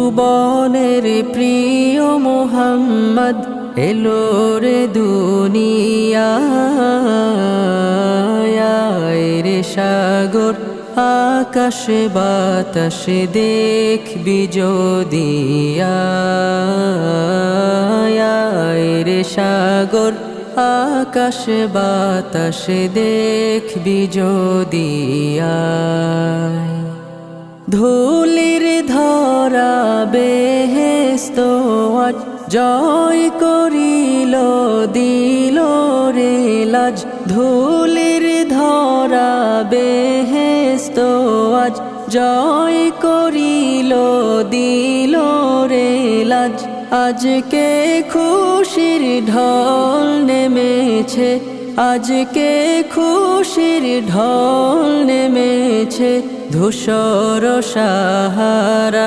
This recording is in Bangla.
ভুবনের প্রিয় মোহাম্মদ এলো রে দুনিয়ায় রে সাগর আকাশে বাতাসে দেখবি যদি রে সাগর আকাশে বাতাসে দেখবি যদি ধুলির ধরা বেহেশত আজ জয় করিল দিল রে লাজ ধুলির ধরা বেহেশত আজ জয় করিল দিল রে লাজ আজকে খুশির ঢল নেমেছে আজকে খুশির ঢল নেমেছে ধূসর সাহারা